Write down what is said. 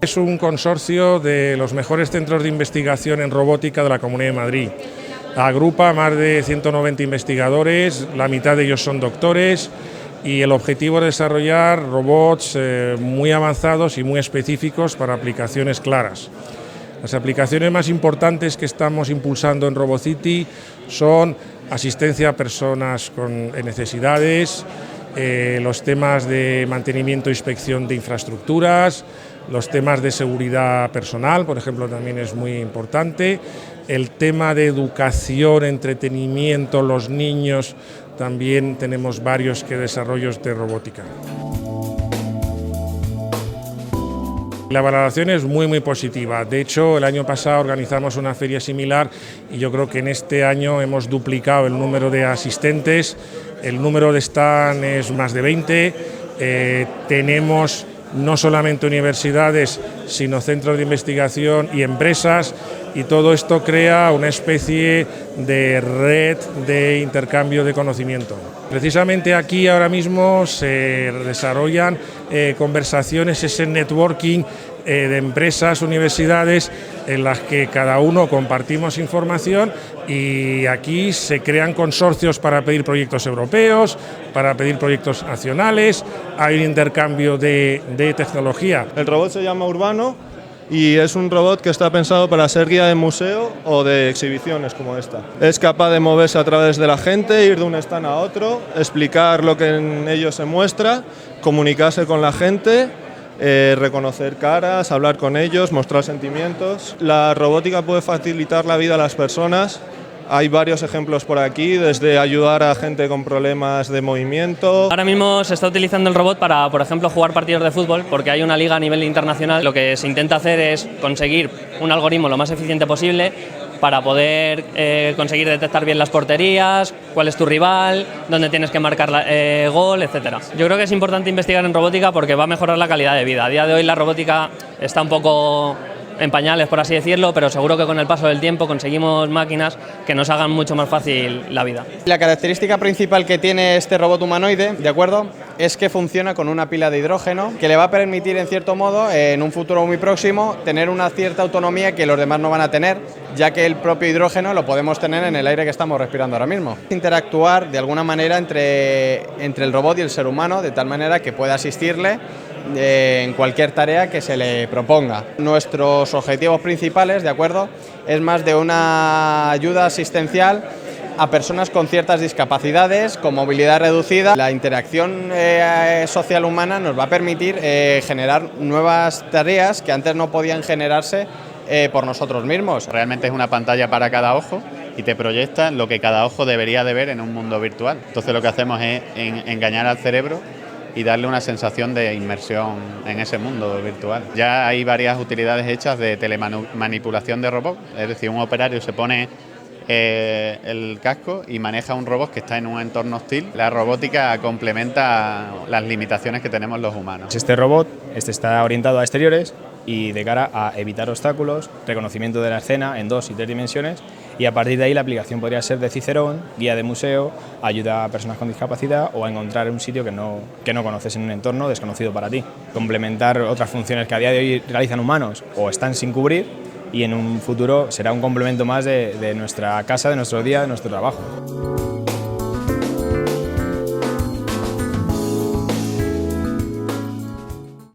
Es un consorcio de los mejores centros de investigación en robótica de la Comunidad de Madrid. Agrupa más de 190 investigadores, la mitad de ellos son doctores, y el objetivo es desarrollar robots muy avanzados y muy específicos para aplicaciones claras. Las aplicaciones más importantes que estamos impulsando en RobotCity son asistencia a personas con necesidades, los temas de mantenimiento e inspección de infraestructuras, los temas de seguridad personal, por ejemplo, también es muy importante, el tema de educación, entretenimiento, los niños, también tenemos varios desarrollos de robótica. La valoración es muy positiva. De hecho, el año pasado organizamos una feria similar y yo creo que en este año hemos duplicado el número de asistentes, el número de stand es más de 20, tenemos no solamente universidades, sino centros de investigación y empresas, y todo esto crea una especie de red de intercambio de conocimiento. Precisamente aquí ahora mismo se desarrollan conversaciones, ese networking de empresas, universidades, en las que cada uno compartimos información, y aquí se crean consorcios para pedir proyectos europeos, para pedir proyectos nacionales, hay un intercambio de tecnología. El robot se llama Urbano y es un robot que está pensado para ser guía de museo o de exhibiciones como esta. Es capaz de moverse a través de la gente, ir de un stand a otro, explicar lo que en ellos se muestra, comunicarse con la gente, reconocer caras, hablar con ellos, mostrar sentimientos. La robótica puede facilitar la vida a las personas. Hay varios ejemplos por aquí, desde ayudar a gente con problemas de movimiento. Ahora mismo se está utilizando el robot para, por ejemplo, jugar partidos de fútbol, porque hay una liga a nivel internacional. Lo que se intenta hacer es conseguir un algoritmo lo más eficiente posible para poder conseguir detectar bien las porterías, cuál es tu rival, dónde tienes que marcar gol, etc. Yo creo que es importante investigar en robótica porque va a mejorar la calidad de vida. A día de hoy la robótica está un poco en pañales, por así decirlo, pero seguro que con el paso del tiempo conseguimos máquinas que nos hagan mucho más fácil la vida. La característica principal que tiene este robot humanoide, ¿de acuerdo?, es que funciona con una pila de hidrógeno que le va a permitir, en cierto modo, en un futuro muy próximo, tener una cierta autonomía que los demás no van a tener, ya que el propio hidrógeno lo podemos tener en el aire que estamos respirando ahora mismo. Interactuar de alguna manera entre el robot y el ser humano, de tal manera que pueda asistirle en cualquier tarea que se le proponga. Nuestros objetivos principales, ¿de acuerdo?, es más de una ayuda asistencial a personas con ciertas discapacidades, con movilidad reducida. La interacción social humana nos va a permitir generar nuevas tareas que antes no podían generarse por nosotros mismos. Realmente es una pantalla para cada ojo y te proyecta lo que cada ojo debería de ver en un mundo virtual. Entonces lo que hacemos es engañar al cerebro y darle una sensación de inmersión en ese mundo virtual. Ya hay varias utilidades hechas de telemanipulación de robots, es decir, un operario se pone el casco y maneja un robot que está en un entorno hostil. La robótica complementa las limitaciones que tenemos los humanos. Este robot está orientado a exteriores y de cara a evitar obstáculos, reconocimiento de la escena en 2 y 3 dimensiones, y a partir de ahí la aplicación podría ser de Cicerón, guía de museo, ayuda a personas con discapacidad o a encontrar un sitio que no conoces en un entorno desconocido para ti. Complementar otras funciones que a día de hoy realizan humanos o están sin cubrir, y en un futuro será un complemento más de nuestra casa, de nuestro día, de nuestro trabajo.